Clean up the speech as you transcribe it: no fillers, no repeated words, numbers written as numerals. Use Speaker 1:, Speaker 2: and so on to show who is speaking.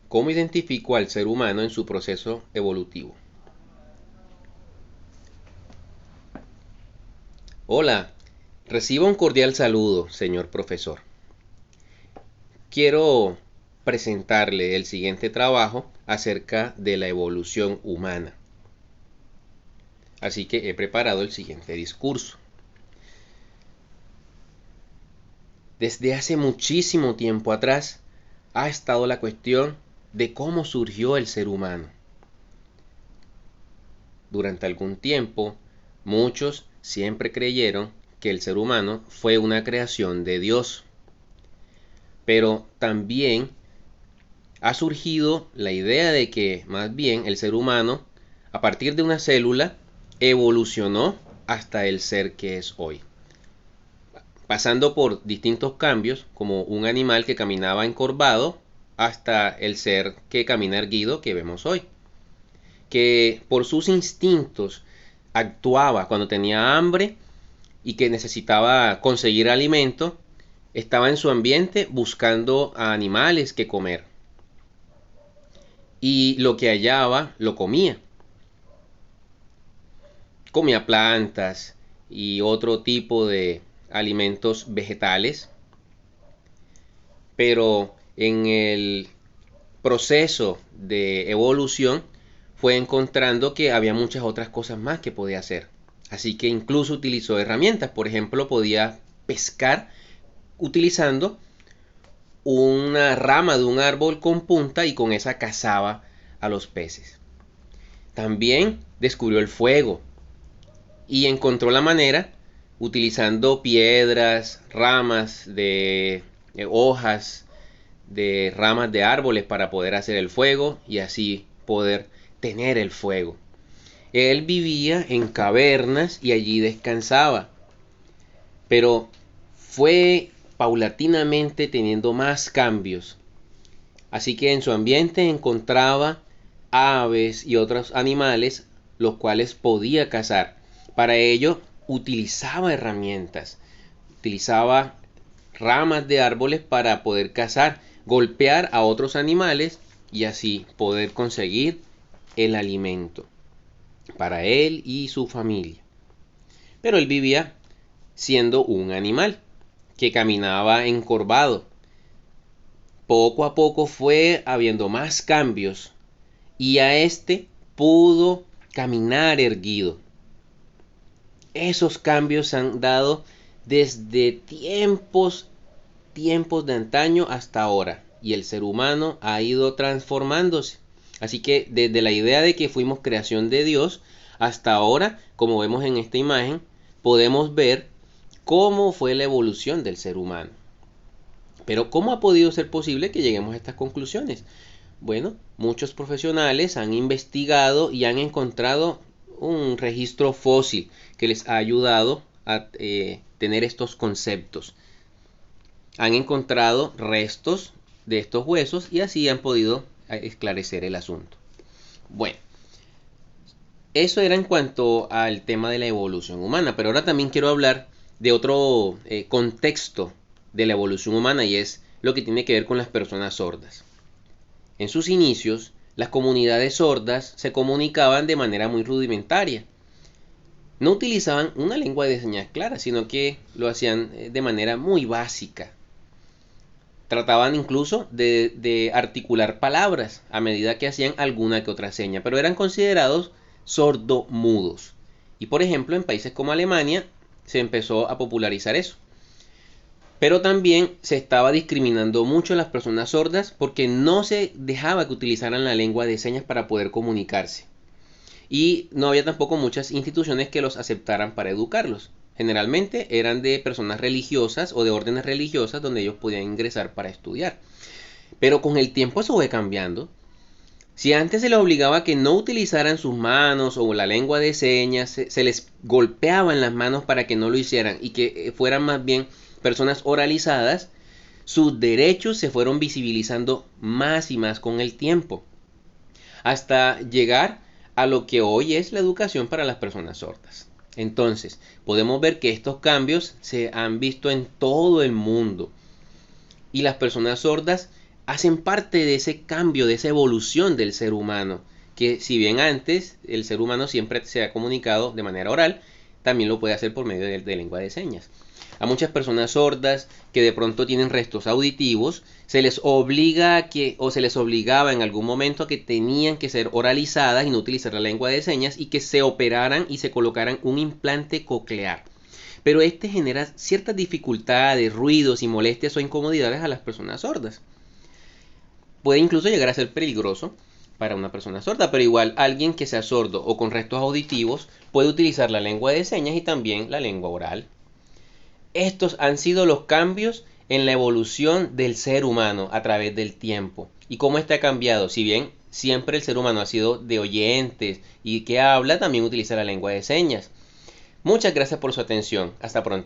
Speaker 1: ¿Cómo identifico al ser humano en su proceso evolutivo? Hola, reciba un cordial saludo, señor profesor. Quiero presentarle el siguiente trabajo acerca de la evolución humana. Así que he preparado el siguiente discurso. Desde hace muchísimo tiempo atrás ha estado la cuestión de cómo surgió el ser humano. Durante algún tiempo, muchos siempre creyeron que el ser humano fue una creación de Dios. Pero también ha surgido la idea de que más bien el ser humano, a partir de una célula, evolucionó hasta el ser que es hoy, pasando por distintos cambios, como un animal que caminaba encorvado hasta el ser que camina erguido que vemos hoy, que por sus instintos actuaba cuando tenía hambre y que necesitaba conseguir alimento, estaba en su ambiente buscando a animales que comer. Y lo que hallaba lo comía. Comía plantas y otro tipo de alimentos vegetales. Pero en el proceso de evolución fue encontrando que había muchas otras cosas más que podía hacer. Así que incluso utilizó herramientas. Por ejemplo, podía pescar utilizando una rama de un árbol con punta y con esa cazaba a los peces. También descubrió el fuego y encontró la manera, utilizando piedras, ramas de hojas, de ramas de árboles para poder hacer el fuego y así poder tener el fuego. Él vivía en cavernas y allí descansaba, pero fue paulatinamente teniendo más cambios. Así que en su ambiente encontraba aves y otros animales los cuales podía cazar. Para ello utilizaba herramientas, utilizaba ramas de árboles para poder cazar, golpear a otros animales y así poder conseguir el alimento para él y su familia. Pero él vivía siendo un animal que caminaba encorvado. Poco a poco fue habiendo más cambios y a este pudo caminar erguido. Esos cambios se han dado desde tiempos de antaño hasta ahora y el ser humano ha ido transformándose. Así que desde la idea de que fuimos creación de Dios hasta ahora, como vemos en esta imagen, podemos ver cómo fue la evolución del ser humano. Pero ¿cómo ha podido ser posible que lleguemos a estas conclusiones? Bueno, muchos profesionales han investigado y han encontrado un registro fósil que les ha ayudado a tener estos conceptos. Han encontrado restos de estos huesos y así han podido esclarecer el asunto. Bueno, eso era en cuanto al tema de la evolución humana, pero ahora también quiero hablar de otro contexto de la evolución humana y es lo que tiene que ver con las personas sordas. En sus inicios, las comunidades sordas se comunicaban de manera muy rudimentaria. No utilizaban una lengua de señas clara, sino que lo hacían de manera muy básica. Trataban incluso de articular palabras a medida que hacían alguna que otra seña, pero eran considerados sordomudos. Y por ejemplo, en países como Alemania se empezó a popularizar eso. Pero también se estaba discriminando mucho a las personas sordas porque no se dejaba que utilizaran la lengua de señas para poder comunicarse. Y no había tampoco muchas instituciones que los aceptaran para educarlos. Generalmente eran de personas religiosas o de órdenes religiosas donde ellos podían ingresar para estudiar. Pero con el tiempo eso fue cambiando. Si antes se les obligaba a que no utilizaran sus manos o la lengua de señas, se les golpeaba en las manos para que no lo hicieran y que fueran más bien personas oralizadas, sus derechos se fueron visibilizando más y más con el tiempo, hasta llegar a lo que hoy es la educación para las personas sordas. Entonces, podemos ver que estos cambios se han visto en todo el mundo y las personas sordas hacen parte de ese cambio, de esa evolución del ser humano, que si bien antes el ser humano siempre se ha comunicado de manera oral, también lo puede hacer por medio de lengua de señas. A muchas personas sordas que de pronto tienen restos auditivos, se les obliga a que, o se les obligaba en algún momento a que tenían que ser oralizadas y no utilizar la lengua de señas y que se operaran y se colocaran un implante coclear. Pero este genera ciertas dificultades, ruidos y molestias o incomodidades a las personas sordas. Puede incluso llegar a ser peligroso para una persona sorda, pero igual alguien que sea sordo o con restos auditivos puede utilizar la lengua de señas y también la lengua oral. Estos han sido los cambios en la evolución del ser humano a través del tiempo. ¿Y cómo está cambiado? Si bien siempre el ser humano ha sido de oyentes y que habla, también utiliza la lengua de señas. Muchas gracias por su atención. Hasta pronto.